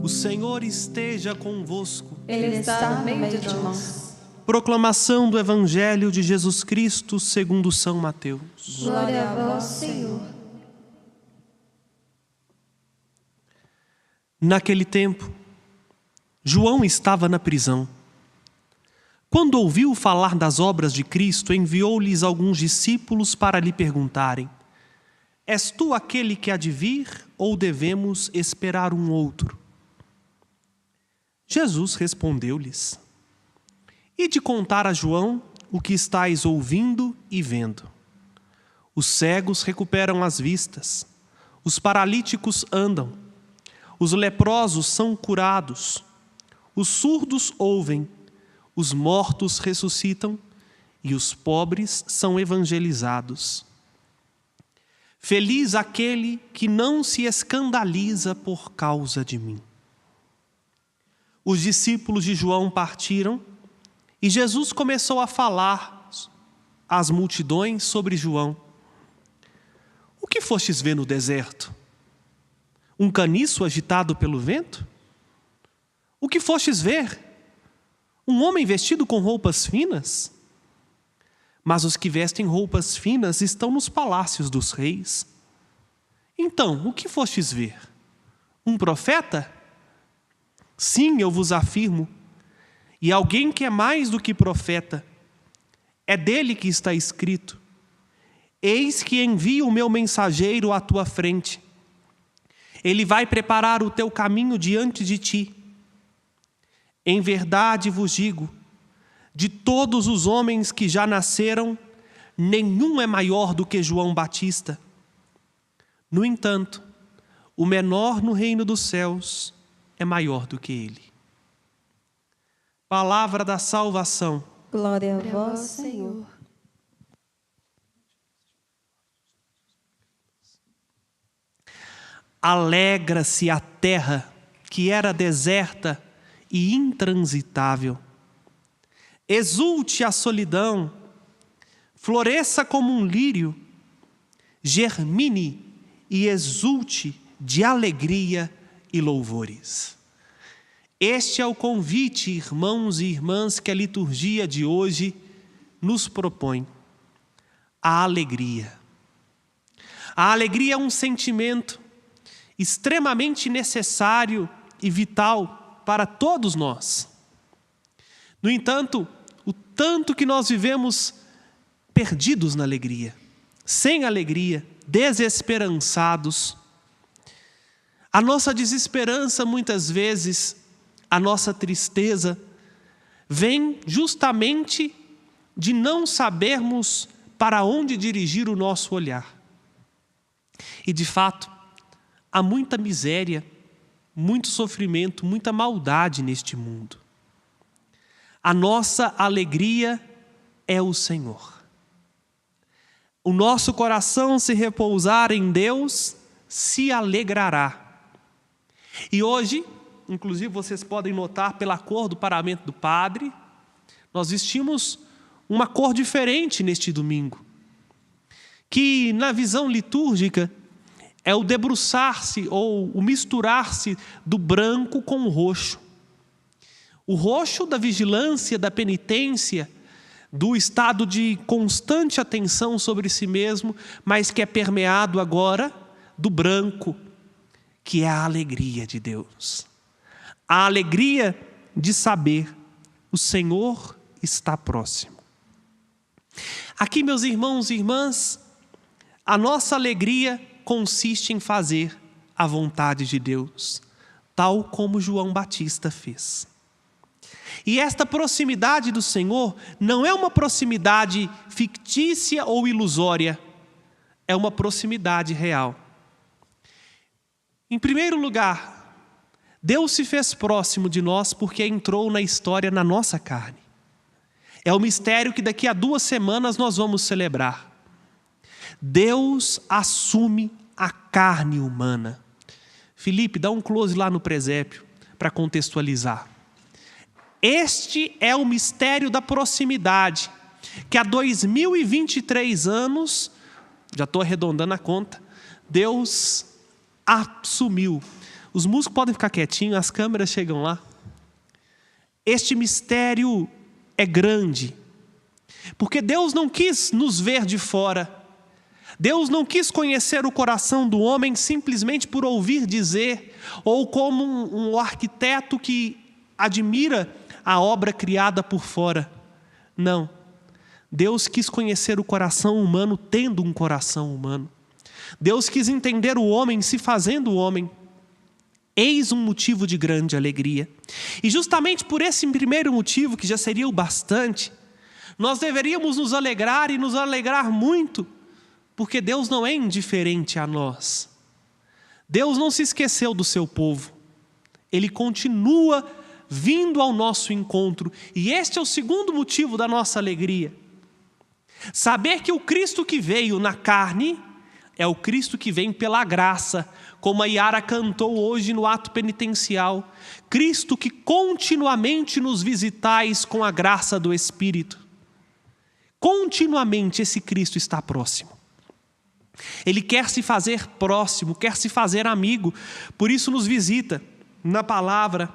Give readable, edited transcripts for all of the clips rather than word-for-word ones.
O Senhor esteja convosco. Ele está no meio de nós. Proclamação do Evangelho de Jesus Cristo segundo São Mateus. Glória a vós, Senhor. Naquele tempo, João estava na prisão. Quando ouviu falar das obras de Cristo, enviou-lhes alguns discípulos para lhe perguntarem: És tu aquele que há de vir, ou devemos esperar um outro? Jesus respondeu-lhes: Ide contar a João o que estáis ouvindo e vendo. Os cegos recuperam as vistas, os paralíticos andam, os leprosos são curados, os surdos ouvem, os mortos ressuscitam e os pobres são evangelizados. Feliz aquele que não se escandaliza por causa de mim. Os discípulos de João partiram e Jesus começou a falar às multidões sobre João. O que fostes ver no deserto? Um caniço agitado pelo vento? O que fostes ver? Um homem vestido com roupas finas? Mas os que vestem roupas finas estão nos palácios dos reis. Então, o que fostes ver? Um profeta? Sim, eu vos afirmo, e alguém que é mais do que profeta. É dele que está escrito: Eis que envio o meu mensageiro à tua frente. Ele vai preparar o teu caminho diante de ti. Em verdade vos digo, de todos os homens que já nasceram, nenhum é maior do que João Batista. No entanto, o menor no reino dos céus é maior do que ele. Palavra da salvação. Glória a vós, Senhor. Alegra-se a terra que era deserta e intransitável. Exulte a solidão, floresça como um lírio, germine e exulte de alegria e louvores. Este é o convite, irmãos e irmãs, que a liturgia de hoje nos propõe. A alegria. A alegria é um sentimento extremamente necessário e vital para todos nós. No entanto, o tanto que nós vivemos perdidos na alegria, sem alegria, desesperançados. A nossa desesperança, muitas vezes, a nossa tristeza, vem justamente de não sabermos para onde dirigir o nosso olhar. E, de fato, há muita miséria, muito sofrimento, muita maldade neste mundo. A nossa alegria é o Senhor. O nosso coração, se repousar em Deus, se alegrará. E hoje, inclusive vocês podem notar pela cor do paramento do padre, nós vestimos uma cor diferente neste domingo, que na visão litúrgica é o debruçar-se ou o misturar-se do branco com o roxo. O roxo da vigilância, da penitência, do estado de constante atenção sobre si mesmo, mas que é permeado agora do branco, que é a alegria de Deus. A alegria de saber: o Senhor está próximo. Aqui, meus irmãos e irmãs, a nossa alegria consiste em fazer a vontade de Deus, tal como João Batista fez. E esta proximidade do Senhor não é uma proximidade fictícia ou ilusória, é uma proximidade real. Em primeiro lugar, Deus se fez próximo de nós porque entrou na história na nossa carne. É o mistério que daqui a 2 semanas nós vamos celebrar. Deus assume a carne humana. Felipe, dá um close lá no presépio para contextualizar. Este é o mistério da proximidade, que há 2023 anos, já estou arredondando a conta, Deus assumiu. Os músicos podem ficar quietinhos, as câmeras chegam lá. Este mistério é grande, porque Deus não quis nos ver de fora. Deus não quis conhecer o coração do homem simplesmente por ouvir dizer, ou como um arquiteto que admira a obra criada por fora. Não. Deus quis conhecer o coração humano tendo um coração humano. Deus quis entender o homem se fazendo homem. Eis um motivo de grande alegria. E justamente por esse primeiro motivo, que já seria o bastante, nós deveríamos nos alegrar e nos alegrar muito, porque Deus não é indiferente a nós. Deus não se esqueceu do seu povo. Ele continua vindo ao nosso encontro. E este é o segundo motivo da nossa alegria. Saber que o Cristo que veio na carne é o Cristo que vem pela graça, como a Yara cantou hoje no ato penitencial. Cristo que continuamente nos visitais com a graça do Espírito. Continuamente esse Cristo está próximo. Ele quer se fazer próximo, quer se fazer amigo. Por isso nos visita na palavra,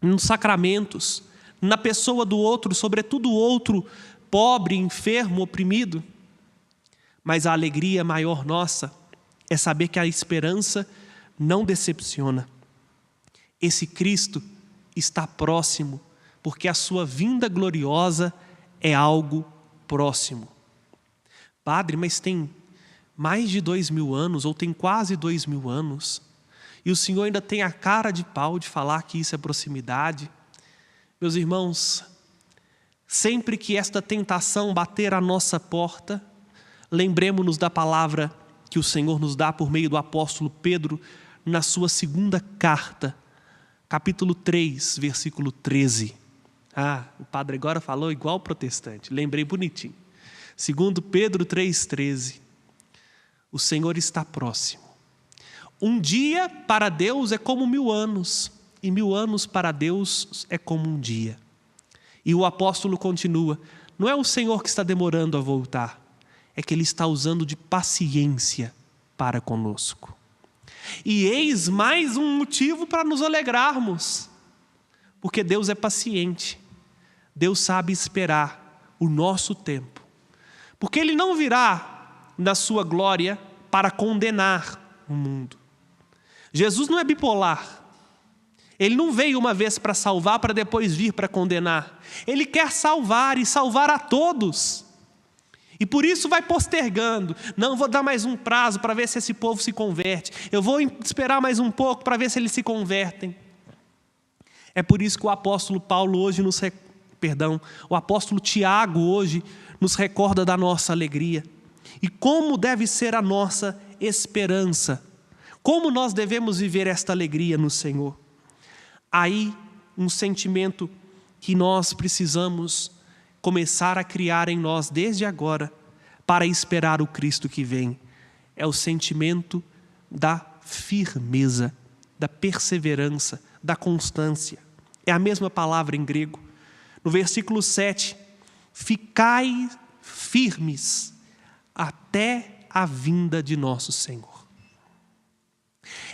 nos sacramentos, na pessoa do outro, sobretudo o outro pobre, enfermo, oprimido. Mas a alegria maior nossa é saber que a esperança não decepciona. Esse Cristo está próximo, porque a sua vinda gloriosa é algo próximo. Padre, mas tem mais de 2000 anos, ou tem quase 2000 anos, e o Senhor ainda tem a cara de pau de falar que isso é proximidade. Meus irmãos, sempre que esta tentação bater à nossa porta, lembremos-nos da palavra que o Senhor nos dá por meio do apóstolo Pedro, na sua segunda carta, capítulo 3, versículo 13. O padre agora falou igual protestante, lembrei bonitinho. Segundo Pedro 3,13. O Senhor está próximo. Um dia para Deus é como 1000 anos, e 1000 anos para Deus é como um dia. E o apóstolo continua, não é o Senhor que está demorando a voltar, é que Ele está usando de paciência para conosco. E eis mais um motivo para nos alegrarmos, porque Deus é paciente, Deus sabe esperar o nosso tempo, porque Ele não virá na sua glória para condenar o mundo. Jesus não é bipolar. Ele não veio uma vez para salvar, para depois vir para condenar. Ele quer salvar e salvar a todos. E por isso vai postergando. Não, vou dar mais um prazo para ver se esse povo se converte. Eu vou esperar mais um pouco para ver se eles se convertem. É por isso que o apóstolo Paulo hoje o apóstolo Tiago hoje nos recorda da nossa alegria. E como deve ser a nossa esperança? Como nós devemos viver esta alegria no Senhor? Aí, um sentimento que nós precisamos começar a criar em nós desde agora, para esperar o Cristo que vem. É o sentimento da firmeza, da perseverança, da constância. É a mesma palavra em grego. No versículo 7, ficai firmes até a vinda de nosso Senhor.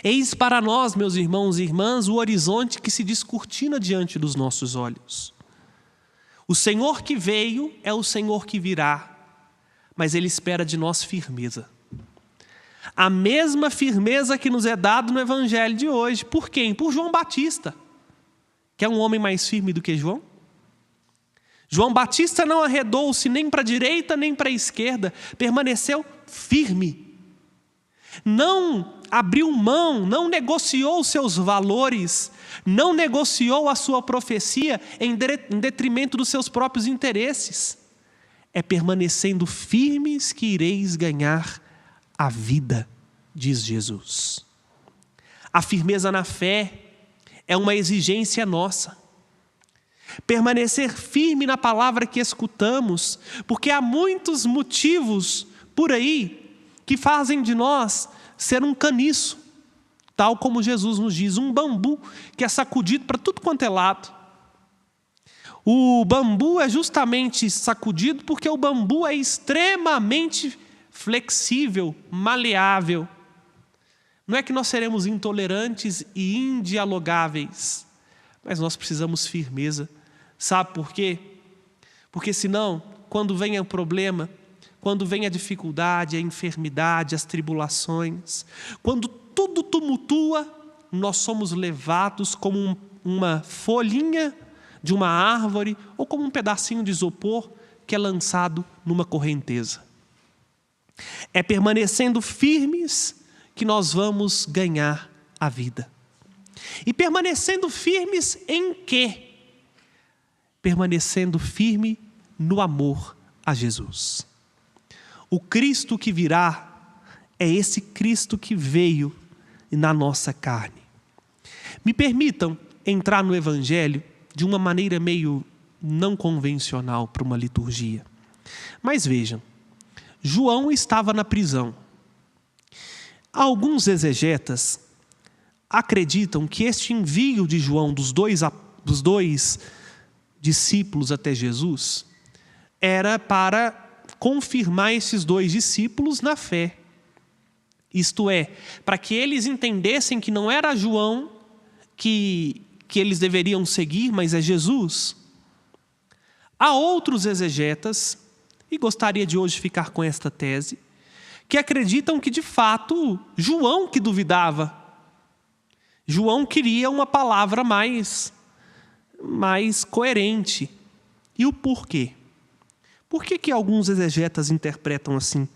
Eis para nós, meus irmãos e irmãs, o horizonte que se descortina diante dos nossos olhos. O Senhor que veio é o Senhor que virá, mas Ele espera de nós firmeza. A mesma firmeza que nos é dada no Evangelho de hoje. Por quem? Por João Batista, que é um homem mais firme do que João. João Batista não arredou-se nem para a direita nem para a esquerda, permaneceu firme. Não abriu mão, não negociou seus valores, não negociou a sua profecia em detrimento dos seus próprios interesses. É permanecendo firmes que ireis ganhar a vida, diz Jesus. A firmeza na fé é uma exigência nossa. Permanecer firme na palavra que escutamos, porque há muitos motivos por aí que fazem de nós ser um caniço, tal como Jesus nos diz, um bambu que é sacudido para tudo quanto é lado. O bambu é justamente sacudido porque o bambu é extremamente flexível, maleável. Não é que nós seremos intolerantes e indialogáveis, mas nós precisamos firmeza. Sabe por quê? Porque senão, quando vem o problema, quando vem a dificuldade, a enfermidade, as tribulações, quando tudo tumultua, nós somos levados como uma folhinha de uma árvore ou como um pedacinho de isopor que é lançado numa correnteza. É permanecendo firmes que nós vamos ganhar a vida. E permanecendo firmes em quê? Permanecendo firme no amor a Jesus. O Cristo que virá é esse Cristo que veio na nossa carne. Me permitam entrar no Evangelho de uma maneira meio não convencional para uma liturgia. Mas vejam, João estava na prisão. Alguns exegetas acreditam que este envio de João dos dois discípulos até Jesus era para confirmar esses dois discípulos na fé. Isto é, para que eles entendessem que não era João que eles deveriam seguir, mas é Jesus. Há outros exegetas, e gostaria de hoje ficar com esta tese, que acreditam que de fato João que duvidava. João queria uma palavra mais coerente. E o porquê? Por que alguns exegetas interpretam assim?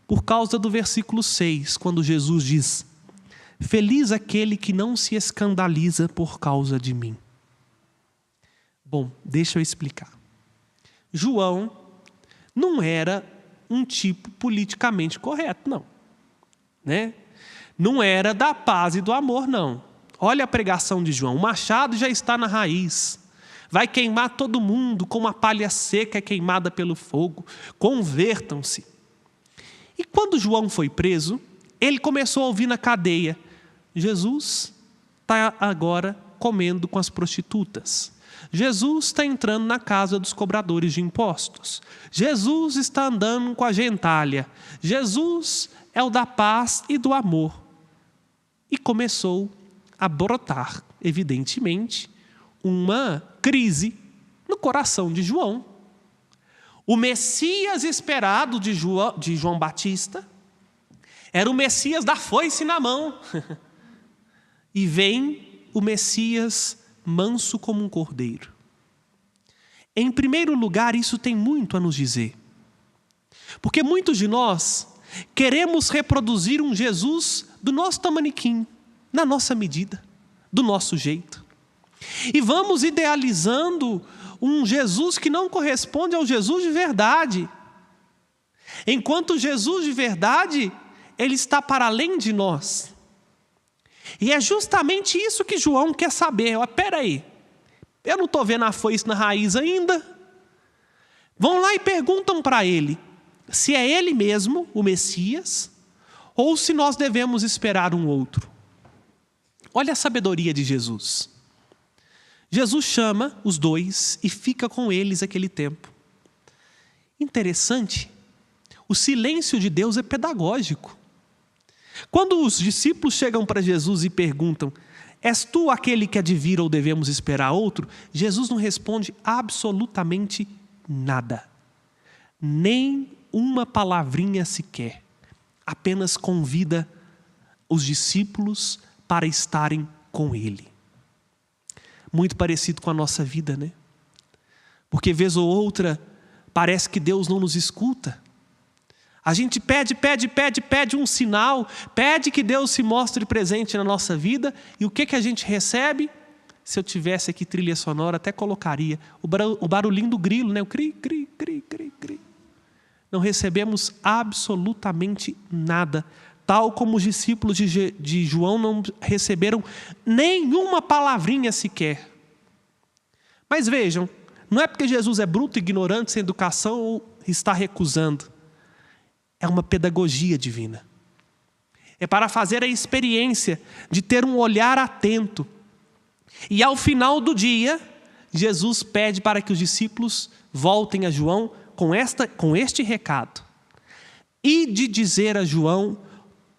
Por causa do versículo 6, quando Jesus diz: feliz aquele que não se escandaliza por causa de mim. Bom, deixa eu explicar. João não era um tipo politicamente correto, não. Né? Não era da paz e do amor, não. Olha a pregação de João. O machado já está na raiz. Vai queimar todo mundo como a palha seca é queimada pelo fogo. Convertam-se. E quando João foi preso, ele começou a ouvir na cadeia: Jesus está agora comendo com as prostitutas. Jesus está entrando na casa dos cobradores de impostos. Jesus está andando com a gentalha. Jesus é o da paz e do amor. E começou a brotar, evidentemente, uma crise no coração de João. O Messias esperado de João Batista era o Messias da foice na mão. E vem o Messias manso como um cordeiro. Em primeiro lugar, isso tem muito a nos dizer. Porque muitos de nós queremos reproduzir um Jesus do nosso tamaniquim, na nossa medida, do nosso jeito. E vamos idealizando um Jesus que não corresponde ao Jesus de verdade. Enquanto o Jesus de verdade, ele está para além de nós. E é justamente isso que João quer saber. Espera aí, eu não estou vendo a foice na raiz ainda. Vão lá e perguntam para ele se é ele mesmo, o Messias, ou se nós devemos esperar um outro. Olha a sabedoria de Jesus. Jesus chama os dois e fica com eles aquele tempo. Interessante, o silêncio de Deus é pedagógico. Quando os discípulos chegam para Jesus e perguntam: és tu aquele que há de vir ou devemos esperar outro? Jesus não responde absolutamente nada. Nem uma palavrinha sequer. Apenas convida os discípulos para estarem com ele. Muito parecido com a nossa vida, né? Porque vez ou outra parece que Deus não nos escuta. A gente pede um sinal, pede que Deus se mostre presente na nossa vida, e o que a gente recebe? Se eu tivesse aqui trilha sonora, até colocaria o barulhinho do grilo, né? O cri, cri, cri, cri, cri. Não recebemos absolutamente nada, tal como os discípulos de João não receberam nenhuma palavrinha sequer. Mas vejam, não é porque Jesus é bruto, ignorante, sem educação ou está recusando. É uma pedagogia divina. É para fazer a experiência de ter um olhar atento. E ao final do dia, Jesus pede para que os discípulos voltem a João com este recado: e de dizer a João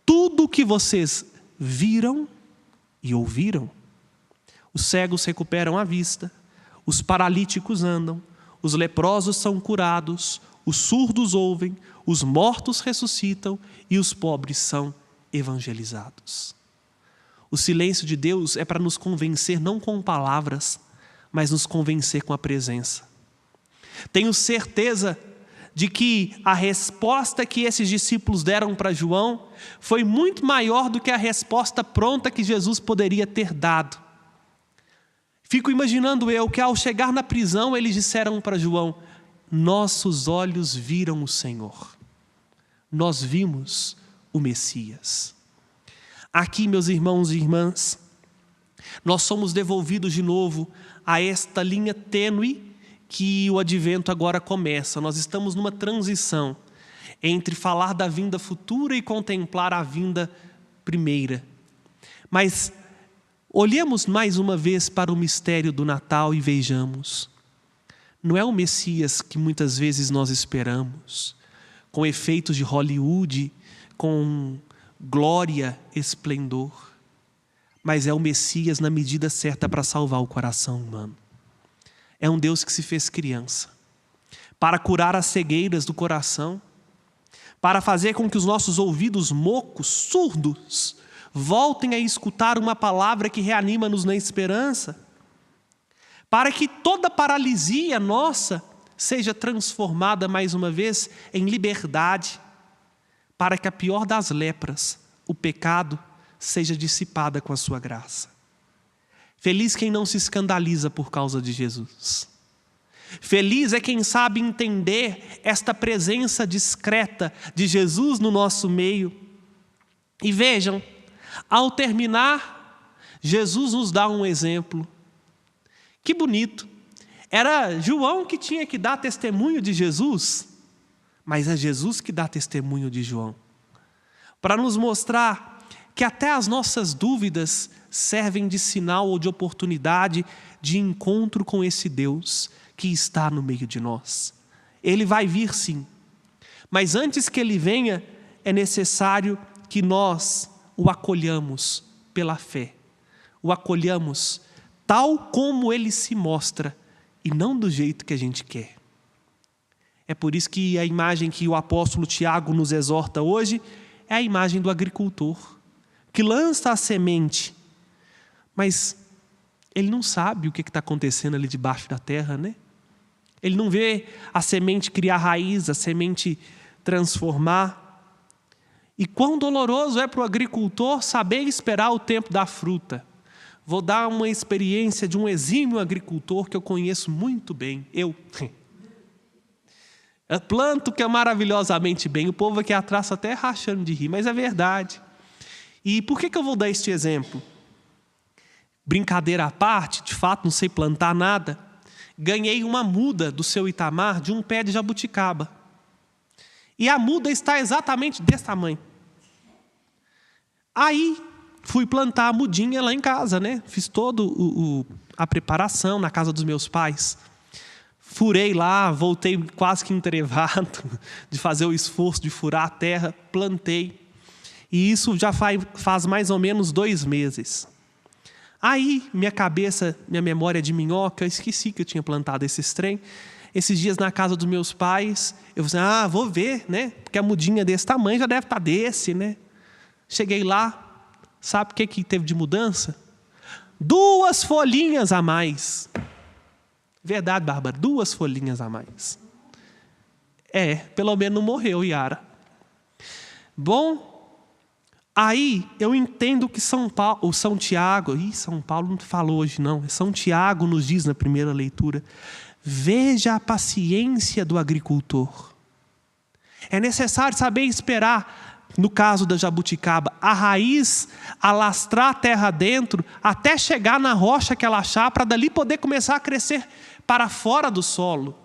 tudo o que vocês viram e ouviram. Os cegos recuperam a vista, os paralíticos andam, os leprosos são curados, os surdos ouvem, os mortos ressuscitam e os pobres são evangelizados. O silêncio de Deus é para nos convencer não com palavras, mas nos convencer com a presença. Tenho certeza de que a resposta que esses discípulos deram para João foi muito maior do que a resposta pronta que Jesus poderia ter dado. Fico imaginando eu que ao chegar na prisão eles disseram para João: nossos olhos viram o Senhor, nós vimos o Messias. Aqui, meus irmãos e irmãs, nós somos devolvidos de novo a esta linha tênue que o advento agora começa. Nós estamos numa transição entre falar da vinda futura e contemplar a vinda primeira. Mas olhemos mais uma vez para o mistério do Natal e vejamos. Não é o Messias que muitas vezes nós esperamos, com efeitos de Hollywood, com glória, esplendor, mas é o Messias na medida certa para salvar o coração humano. É um Deus que se fez criança, para curar as cegueiras do coração, para fazer com que os nossos ouvidos mocos, surdos, voltem a escutar uma palavra que reanima-nos na esperança, para que toda paralisia nossa seja transformada mais uma vez em liberdade, para que a pior das lepras, o pecado, seja dissipada com a sua graça. Feliz quem não se escandaliza por causa de Jesus. Feliz é quem sabe entender esta presença discreta de Jesus no nosso meio. E vejam, ao terminar, Jesus nos dá um exemplo. Que bonito. Era João que tinha que dar testemunho de Jesus, mas é Jesus que dá testemunho de João, para nos mostrar que até as nossas dúvidas servem de sinal ou de oportunidade de encontro com esse Deus que está no meio de nós. Ele vai vir sim, mas antes que ele venha, é necessário que nós o acolhamos pela fé, o acolhamos tal como ele se mostra e não do jeito que a gente quer. É por isso que a imagem que o apóstolo Tiago nos exorta hoje é a imagem do agricultor, que lança a semente, mas ele não sabe o que está acontecendo ali debaixo da terra, né? Ele não vê a semente criar raiz, a semente transformar. E quão doloroso é para o agricultor saber esperar o tempo da fruta. Vou dar uma experiência de um exímio agricultor que eu conheço muito bem. Eu planto que é maravilhosamente bem. O povo aqui atrás está até rachando de rir, mas é verdade. E por que eu vou dar este exemplo? Brincadeira à parte, de fato não sei plantar nada. Ganhei uma muda do seu Itamar de um pé de jabuticaba. E a muda está exatamente desse tamanho. Aí fui plantar a mudinha lá em casa, né? Fiz toda a preparação na casa dos meus pais. Furei lá, voltei quase que entrevado de fazer o esforço de furar a terra, plantei. E isso já faz mais ou menos 2 meses. Aí, minha memória de minhoca, eu esqueci que eu tinha plantado esses trem. Esses dias na casa dos meus pais, eu falei, vou ver, né? Porque a mudinha desse tamanho já deve estar desse, né? Cheguei lá, sabe o que teve de mudança? 2 folhinhas a mais. Verdade, Bárbara, 2 folhinhas a mais. Pelo menos não morreu, Yara. Bom, aí eu entendo que São Tiago não falou hoje não, São Tiago nos diz na primeira leitura, veja a paciência do agricultor. É necessário saber esperar, no caso da jabuticaba, a raiz alastrar a terra dentro até chegar na rocha que ela achar, para dali poder começar a crescer para fora do solo.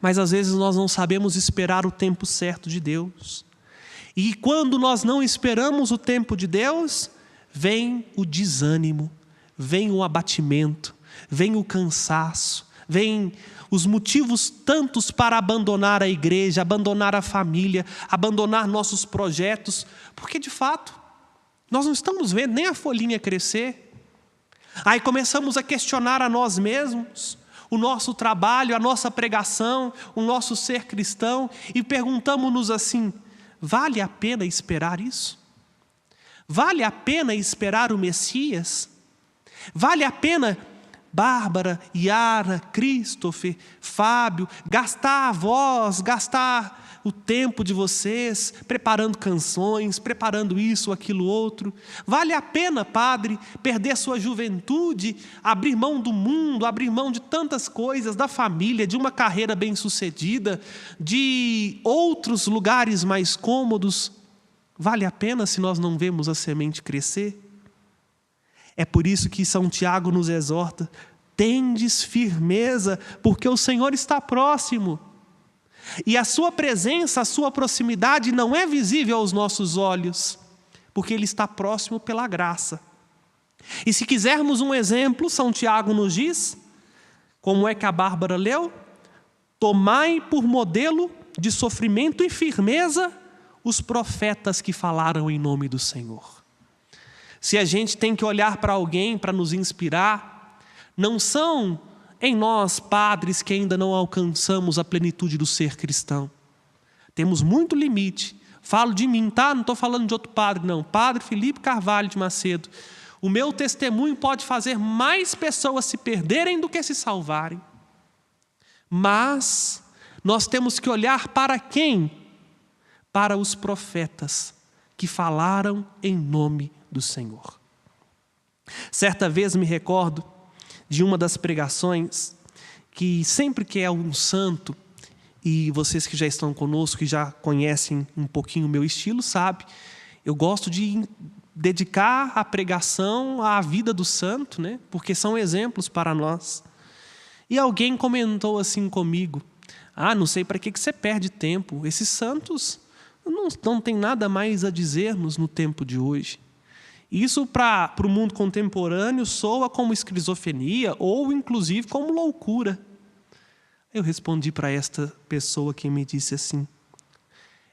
Mas às vezes nós não sabemos esperar o tempo certo de Deus. E quando nós não esperamos o tempo de Deus, vem o desânimo, vem o abatimento, vem o cansaço, vem os motivos tantos para abandonar a igreja, abandonar a família, abandonar nossos projetos, porque de fato Nós não estamos vendo nem a folhinha crescer. Aí começamos a questionar a nós mesmos, o nosso trabalho, a nossa pregação, o nosso ser cristão, e perguntamos-nos assim: vale a pena esperar isso? Vale a pena esperar o Messias? Vale a pena, Bárbara, Yara, Christopher, Fábio, gastar a voz, gastar o tempo de vocês, preparando canções, preparando isso, aquilo, outro? Vale a pena, padre, perder sua juventude, abrir mão do mundo, abrir mão de tantas coisas, da família, de uma carreira bem-sucedida, de outros lugares mais cômodos? Vale a pena se nós não vemos a semente crescer? É por isso que São Tiago nos exorta: tendes firmeza, porque o Senhor está próximo. E a sua presença, a sua proximidade não é visível aos nossos olhos, porque Ele está próximo pela graça. E se quisermos um exemplo, São Tiago nos diz, como é que a Bárbara leu: tomai por modelo de sofrimento e firmeza os profetas que falaram em nome do Senhor. Se a gente tem que olhar para alguém para nos inspirar, não são em nós, padres, que ainda não alcançamos a plenitude do ser cristão. Temos muito limite. Falo de mim, tá? Não estou falando de outro padre, não. Padre Felipe Carvalho de Macedo. O meu testemunho pode fazer mais pessoas se perderem do que se salvarem. Mas nós temos que olhar para quem? Para os profetas que falaram em nome do Senhor. Certa vez me recordo de uma das pregações que sempre que é um santo, e vocês que já estão conosco, que já conhecem um pouquinho o meu estilo, sabe, eu gosto de dedicar a pregação à vida do santo, né? Porque são exemplos para nós. E alguém comentou assim comigo: não sei para que você perde tempo, esses santos não tem nada mais a dizer-nos no tempo de hoje. Isso para o mundo contemporâneo soa como esquizofrenia ou inclusive como loucura. Eu respondi para esta pessoa que me disse assim: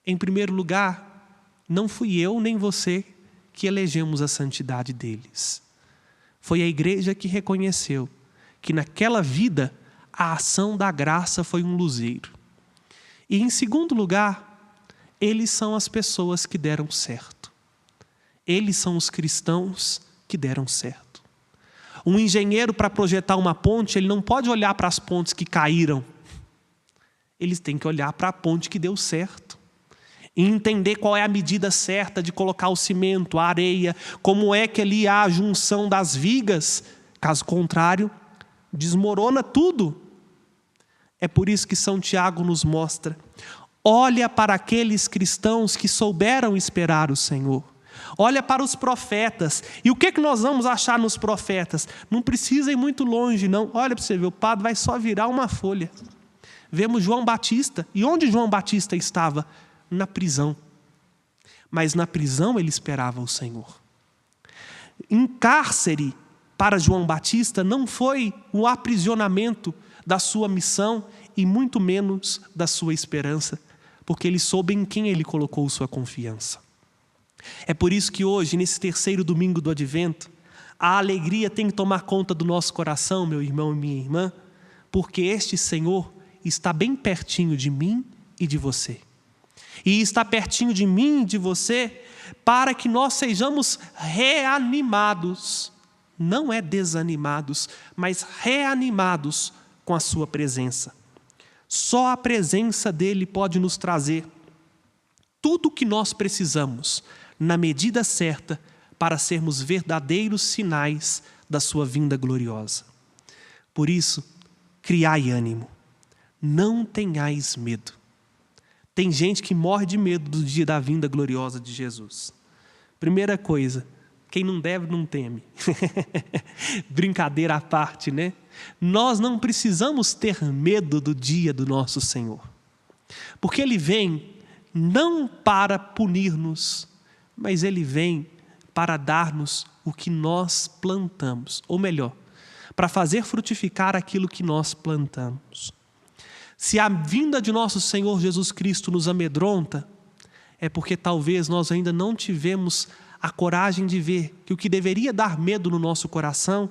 em primeiro lugar, não fui eu nem você que elegemos a santidade deles. Foi a igreja que reconheceu que naquela vida a ação da graça foi um luzeiro. E em segundo lugar, eles são as pessoas que deram certo. Eles são os cristãos que deram certo. Um engenheiro, para projetar uma ponte, ele não pode olhar para as pontes que caíram. Eles têm que olhar para a ponte que deu certo. E entender qual é a medida certa de colocar o cimento, a areia, como é que ali há a junção das vigas. Caso contrário, desmorona tudo. É por isso que São Tiago nos mostra: olha para aqueles cristãos que souberam esperar o Senhor. Olha para os profetas. E o que nós vamos achar nos profetas? Não precisa ir muito longe, não. Olha para você ver, o padre vai só virar uma folha. Vemos João Batista. E onde João Batista estava? Na prisão. Mas na prisão ele esperava o Senhor. Em cárcere, para João Batista, não foi o aprisionamento da sua missão e muito menos da sua esperança, porque ele soube em quem ele colocou sua confiança. É por isso que hoje, nesse terceiro domingo do Advento, a alegria tem que tomar conta do nosso coração, meu irmão e minha irmã, porque este Senhor está bem pertinho de mim e de você. E está pertinho de mim e de você para que nós sejamos reanimados, não é desanimados, mas reanimados com a sua presença. Só a presença dele pode nos trazer tudo o que nós precisamos, na medida certa, para sermos verdadeiros sinais da sua vinda gloriosa. Por isso, criai ânimo, não tenhais medo. Tem gente que morre de medo do dia da vinda gloriosa de Jesus. Primeira coisa, quem não deve não teme. Brincadeira à parte, né? Nós não precisamos ter medo do dia do nosso Senhor, porque Ele vem não para punir-nos, mas Ele vem para dar-nos o que nós plantamos, ou melhor, para fazer frutificar aquilo que nós plantamos. Se a vinda de nosso Senhor Jesus Cristo nos amedronta, é porque talvez nós ainda não tivemos a coragem de ver que o que deveria dar medo no nosso coração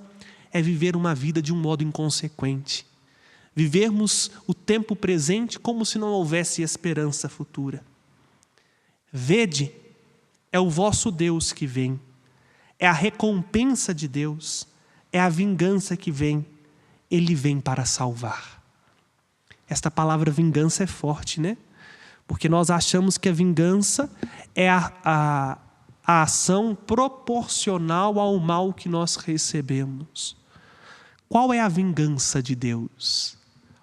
é viver uma vida de um modo inconsequente. Vivermos o tempo presente como se não houvesse esperança futura. Vede, é o vosso Deus que vem. É a recompensa de Deus. É a vingança que vem. Ele vem para salvar. Esta palavra vingança é forte, né? Porque nós achamos que a vingança é a ação proporcional ao mal que nós recebemos. Qual é a vingança de Deus?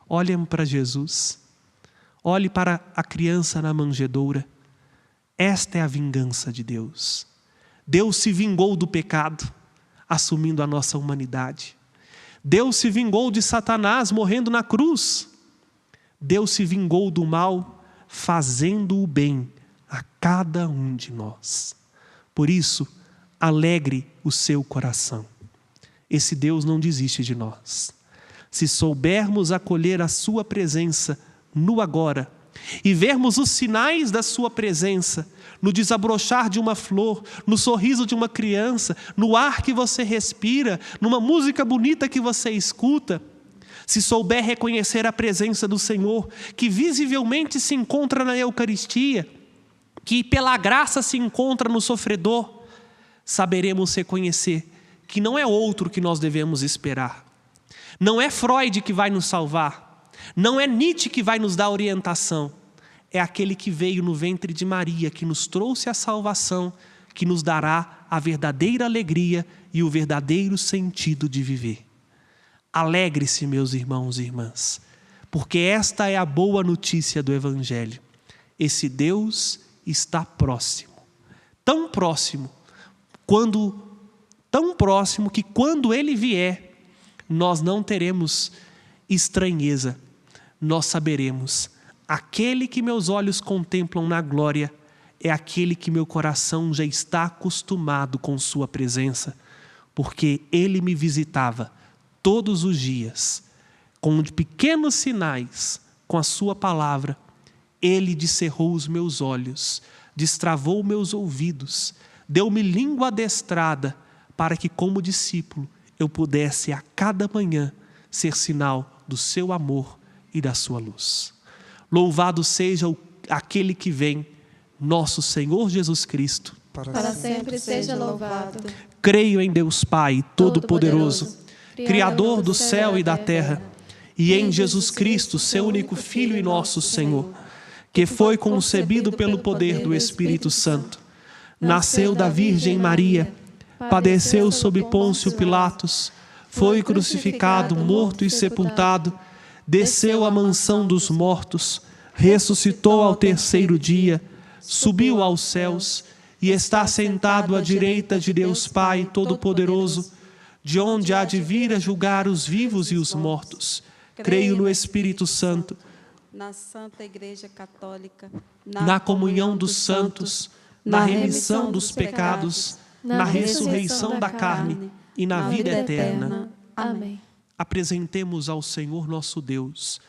Olhem para Jesus. Olhe para a criança na manjedoura. Esta é a vingança de Deus. Deus se vingou do pecado, assumindo a nossa humanidade. Deus se vingou de Satanás morrendo na cruz. Deus se vingou do mal, fazendo o bem a cada um de nós. Por isso, alegre o seu coração. Esse Deus não desiste de nós. Se soubermos acolher a sua presença no agora e vermos os sinais da sua presença no desabrochar de uma flor, no sorriso de uma criança, no ar que você respira, numa música bonita que você escuta, se souber reconhecer a presença do Senhor, que visivelmente se encontra na Eucaristia, que pela graça se encontra no sofredor, saberemos reconhecer que não é outro que nós devemos esperar. Não é Freud que vai nos salvar. Não é Nietzsche que vai nos dar orientação. É aquele que veio no ventre de Maria, que nos trouxe a salvação, que nos dará a verdadeira alegria e o verdadeiro sentido de viver. Alegre-se, meus irmãos e irmãs, porque esta é a boa notícia do Evangelho. Esse Deus está próximo, tão próximo que quando Ele vier, nós não teremos estranheza, nós saberemos, aquele que meus olhos contemplam na glória é aquele que meu coração já está acostumado com sua presença, porque Ele me visitava todos os dias, com pequenos sinais, com a sua palavra. Ele descerrou os meus olhos, destravou meus ouvidos, deu-me língua adestrada, para que como discípulo eu pudesse a cada manhã ser sinal do seu amor e da sua luz. Louvado seja aquele que vem, nosso Senhor Jesus Cristo. Para sempre seja louvado. Creio em Deus Pai Todo-Poderoso, Criador do céu e da terra, e em Jesus Cristo, seu único Filho e nosso Senhor, que foi concebido pelo poder do Espírito Santo, nasceu da Virgem Maria, padeceu sob Pôncio Pilatos, foi crucificado, morto e sepultado, desceu à mansão dos mortos, ressuscitou ao terceiro dia, subiu aos céus e está sentado à direita de Deus Pai Todo-Poderoso, de onde há de vir a julgar os vivos e os mortos. Creio no Espírito Santo, na Santa Igreja Católica, na comunhão dos santos, na remissão dos pecados, na ressurreição da carne e na vida eterna. Amém. Apresentemos ao Senhor nosso Deus